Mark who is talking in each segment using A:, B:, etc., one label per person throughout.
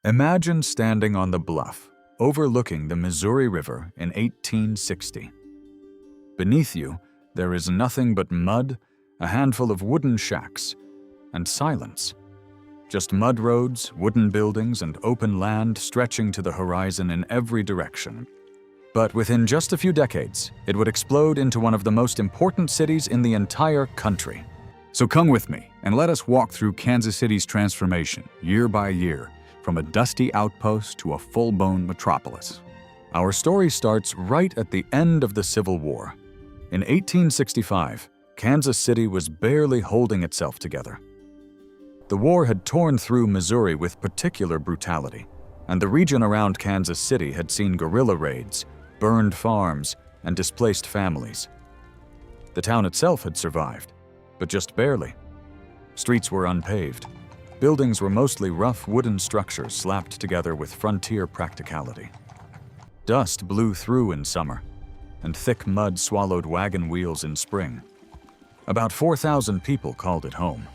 A: Imagine standing on the bluff, overlooking the Missouri River in 1860. Beneath you, there is nothing but mud, a handful of wooden shacks, and silence. Just mud roads, wooden buildings, and open land stretching to the horizon in every direction. But within just a few decades, it would explode into one of the most important cities in the entire country.
B: So come with me, and let us walk through Kansas City's transformation, year by year, from a dusty outpost to a full-blown metropolis.
A: Our story starts right at the end of the Civil War. In 1865, Kansas City was barely holding itself together. The war had torn through Missouri with particular brutality, and the region around Kansas City had seen guerrilla raids, burned farms, and displaced families. The town itself had survived, but just barely. Streets were unpaved. Buildings were mostly rough wooden structures slapped together with frontier practicality. Dust blew through in summer, and thick mud swallowed wagon wheels in spring. About 4,000 people called it home.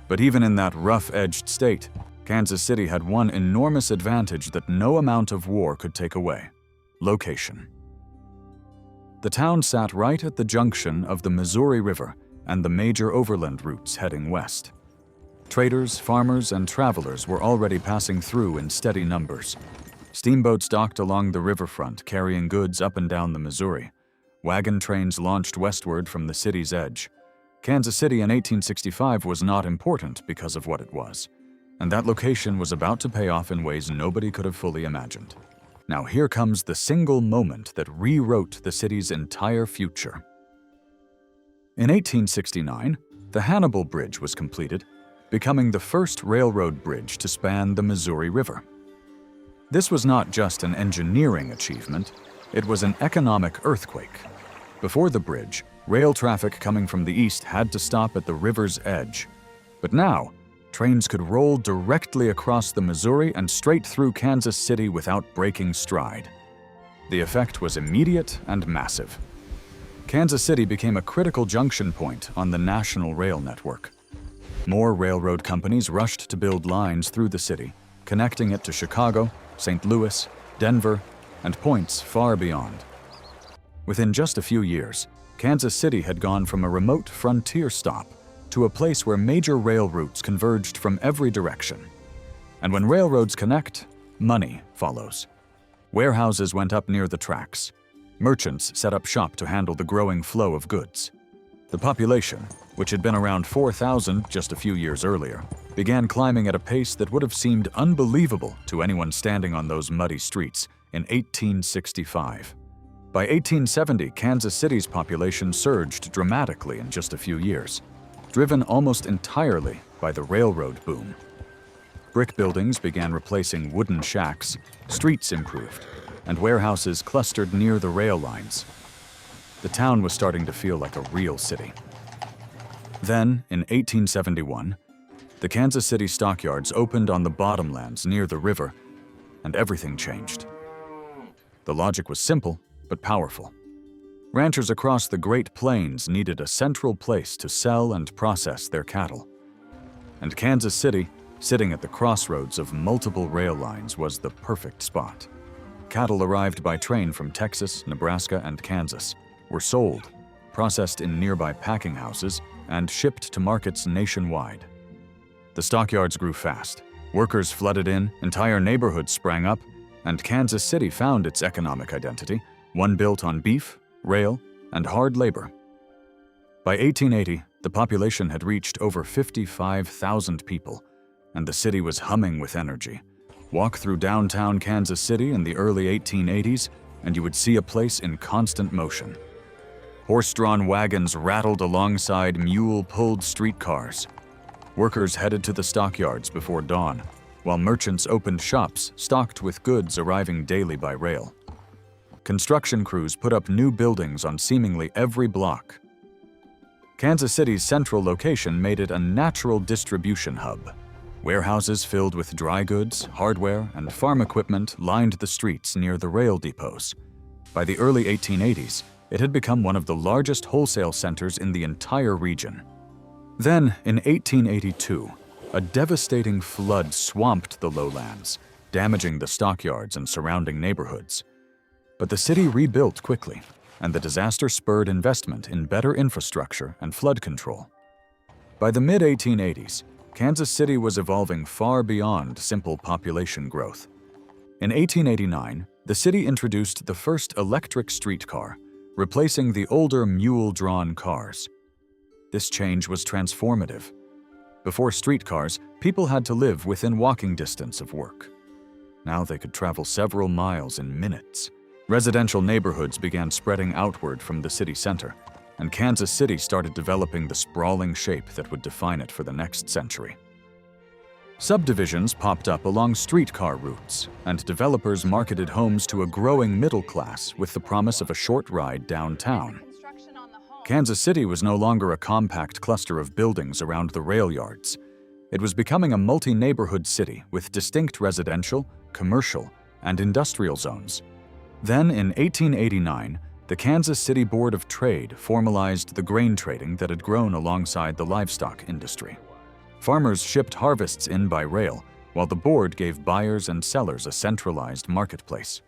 A: But even in that rough-edged state, Kansas City had one enormous advantage that no amount of war could take away: location. The town sat right at the junction of the Missouri River and the major overland routes heading west. Traders, farmers, and travelers were already passing through in steady numbers. Steamboats docked along the riverfront carrying goods up and down the Missouri. Wagon trains launched westward from the city's edge. Kansas City in 1865 was not important because of what it was, and that location was about to pay off in ways nobody could have fully imagined. Now here comes the single moment that rewrote the city's entire future. In 1869, the Hannibal Bridge was completed, becoming the first railroad bridge to span the Missouri River. This was not just an engineering achievement, it was an economic earthquake. Before the bridge, rail traffic coming from the east had to stop at the river's edge. But now, trains could roll directly across the Missouri and straight through Kansas City without breaking stride. The effect was immediate and massive. Kansas City became a critical junction point on the national rail network. More railroad companies rushed to build lines through the city, connecting it to Chicago, St. Louis, Denver, and points far beyond. Within just a few years, Kansas City had gone from a remote frontier stop to a place where major rail routes converged from every direction. And when railroads connect, money follows. Warehouses went up near the tracks. Merchants set up shop to handle the growing flow of goods. The population, which had been around 4,000 just a few years earlier, began climbing at a pace that would have seemed unbelievable to anyone standing on those muddy streets in 1865. By 1870, Kansas City's population surged dramatically in just a few years, driven almost entirely by the railroad boom. Brick buildings began replacing wooden shacks, streets improved, and warehouses clustered near the rail lines. The town was starting to feel like a real city. Then, in 1871, the Kansas City Stockyards opened on the bottomlands near the river, and everything changed. The logic was simple, but powerful. Ranchers across the Great Plains needed a central place to sell and process their cattle. And Kansas City, sitting at the crossroads of multiple rail lines, was the perfect spot. Cattle arrived by train from Texas, Nebraska, and Kansas, were sold, processed in nearby packing houses, and shipped to markets nationwide. The stockyards grew fast. Workers flooded in, entire neighborhoods sprang up, and Kansas City found its economic identity, one built on beef, rail, and hard labor. By 1880, the population had reached over 55,000 people, and the city was humming with energy. Walk through downtown Kansas City in the early 1880s, and you would see a place in constant motion. Horse-drawn wagons rattled alongside mule-pulled streetcars. Workers headed to the stockyards before dawn, while merchants opened shops stocked with goods arriving daily by rail. Construction crews put up new buildings on seemingly every block. Kansas City's central location made it a natural distribution hub. Warehouses filled with dry goods, hardware, and farm equipment lined the streets near the rail depots. By the early 1880s, it had become one of the largest wholesale centers in the entire region. Then, in 1882, a devastating flood swamped the lowlands, damaging the stockyards and surrounding neighborhoods. But the city rebuilt quickly, and the disaster spurred investment in better infrastructure and flood control. By the mid-1880s, Kansas City was evolving far beyond simple population growth. In 1889, the city introduced the first electric streetcar, replacing the older mule-drawn cars. This change was transformative. Before streetcars, people had to live within walking distance of work. Now they could travel several miles in minutes. Residential neighborhoods began spreading outward from the city center, and Kansas City started developing the sprawling shape that would define it for the next century. Subdivisions popped up along streetcar routes, and developers marketed homes to a growing middle class with the promise of a short ride downtown. Kansas City was no longer a compact cluster of buildings around the rail yards. It was becoming a multi-neighborhood city with distinct residential, commercial, and industrial zones. Then, in 1889, the Kansas City Board of Trade formalized the grain trading that had grown alongside the livestock industry. Farmers shipped harvests in by rail, while the board gave buyers and sellers a centralized marketplace.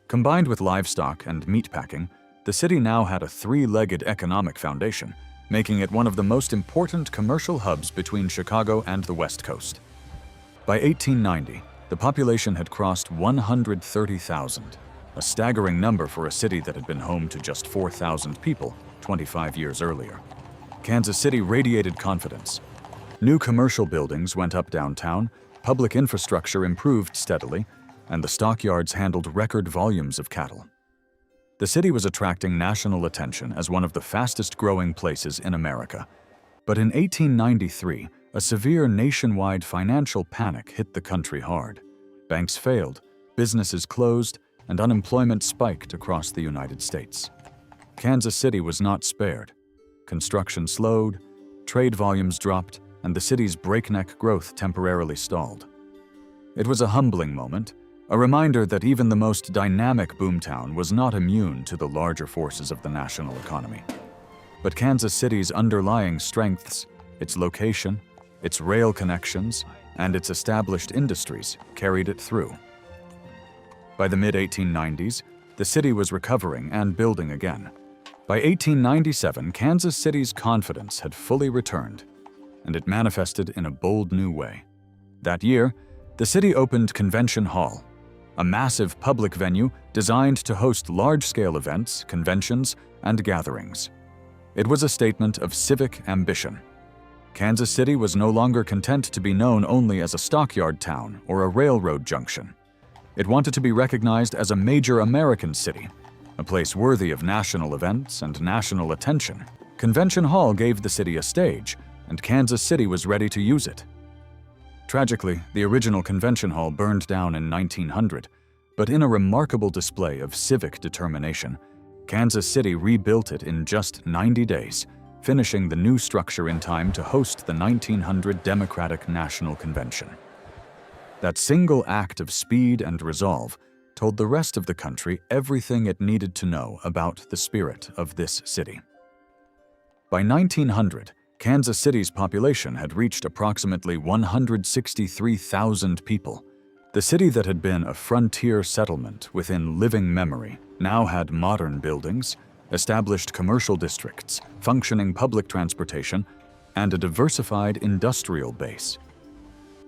A: Combined with livestock and meatpacking, the city now had a three-legged economic foundation, making it one of the most important commercial hubs between Chicago and the West Coast. By 1890, the population had crossed 130,000, a staggering number for a city that had been home to just 4,000 people 25 years earlier. Kansas City radiated confidence. New commercial buildings went up downtown, public infrastructure improved steadily, and the stockyards handled record volumes of cattle. The city was attracting national attention as one of the fastest-growing places in America. But in 1893, a severe nationwide financial panic hit the country hard. Banks failed, businesses closed, and unemployment spiked across the United States. Kansas City was not spared. Construction slowed, trade volumes dropped, and the city's breakneck growth temporarily stalled. It was a humbling moment, a reminder that even the most dynamic boomtown was not immune to the larger forces of the national economy. But Kansas City's underlying strengths, its location, its rail connections, and its established industries carried it through. By the mid-1890s, the city was recovering and building again. By 1897, Kansas City's confidence had fully returned, and it manifested in a bold new way. That year, the city opened Convention Hall, a massive public venue designed to host large-scale events, conventions, and gatherings. It was a statement of civic ambition. Kansas City was no longer content to be known only as a stockyard town or a railroad junction. It wanted to be recognized as a major American city, a place worthy of national events and national attention. Convention Hall gave the city a stage, and Kansas City was ready to use it. Tragically, the original Convention Hall burned down in 1900, but in a remarkable display of civic determination, Kansas City rebuilt it in just 90 days, finishing the new structure in time to host the 1900 Democratic National Convention. That single act of speed and resolve told the rest of the country everything it needed to know about the spirit of this city. By 1900, Kansas City's population had reached approximately 163,000 people. The city that had been a frontier settlement within living memory now had modern buildings, established commercial districts, functioning public transportation, and a diversified industrial base.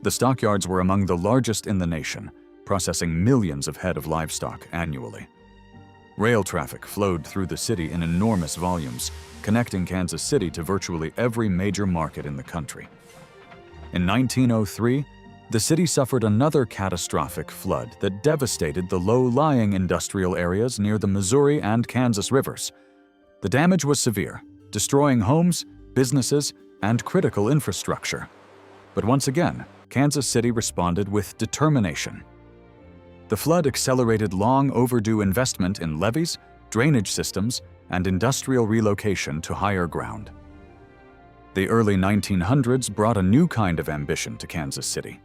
A: The stockyards were among the largest in the nation, processing millions of head of livestock annually. Rail traffic flowed through the city in enormous volumes, connecting Kansas City to virtually every major market in the country. In 1903, the city suffered another catastrophic flood that devastated the low-lying industrial areas near the Missouri and Kansas rivers. The damage was severe, destroying homes, businesses, and critical infrastructure. But once again, Kansas City responded with determination. The flood accelerated long-overdue investment in levees, drainage systems, and industrial relocation to higher ground. The early 1900s brought a new kind of ambition to Kansas City,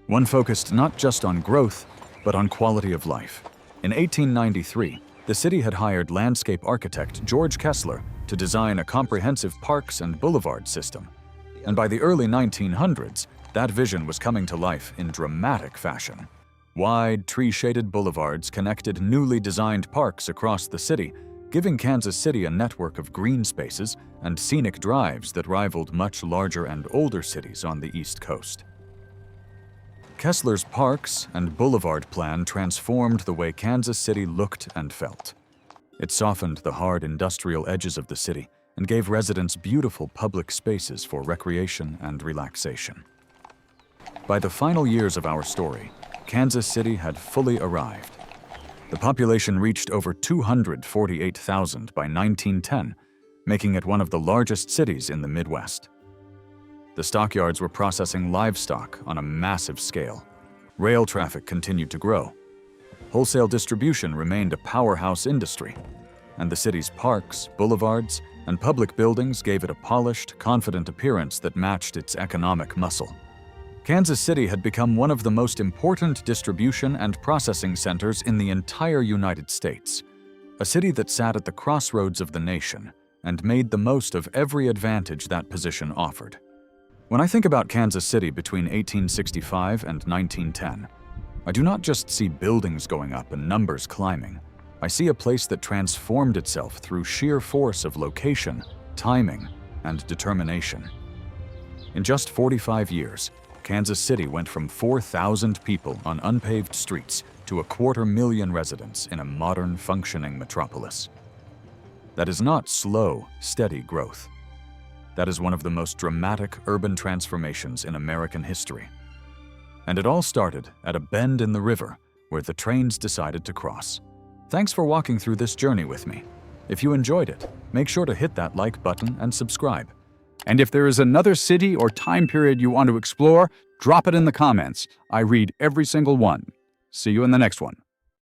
A: one focused not just on growth, but on quality of life. In 1893, the city had hired landscape architect George Kessler to design a comprehensive parks and boulevard system. And by the early 1900s, That vision was coming to life in dramatic fashion. Wide, tree-shaded boulevards connected newly designed parks across the city, giving Kansas City a network of green spaces and scenic drives that rivaled much larger and older cities on the East Coast. Kessler's parks and boulevard plan transformed the way Kansas City looked and felt. It softened the hard industrial edges of the city and gave residents beautiful public spaces for recreation and relaxation. By the final years of our story, Kansas City had fully arrived. The population reached over 248,000 by 1910, making it one of the largest cities in the Midwest. The stockyards were processing livestock on a massive scale. Rail traffic continued to grow. Wholesale distribution remained a powerhouse industry, and the city's parks, boulevards, and public buildings gave it a polished, confident appearance that matched its economic muscle. Kansas City had become one of the most important distribution and processing centers in the entire United States, a city that sat at the crossroads of the nation and made the most of every advantage that position offered. When I think about Kansas City between 1865 and 1910, I do not just see buildings going up and numbers climbing. I see a place that transformed itself through sheer force of location, timing, and determination. In just 45 years, Kansas City went from 4,000 people on unpaved streets to 250,000 residents in a modern, functioning metropolis. That is not slow, steady growth. That is one of the most dramatic urban transformations in American history. And it all started at a bend in the river where the trains decided to cross. Thanks for walking through this journey with me. If you enjoyed it, make sure to hit that like button and subscribe.
B: And if there is another city or time period you want to explore, drop it in the comments. I read every single one. See you in the next one.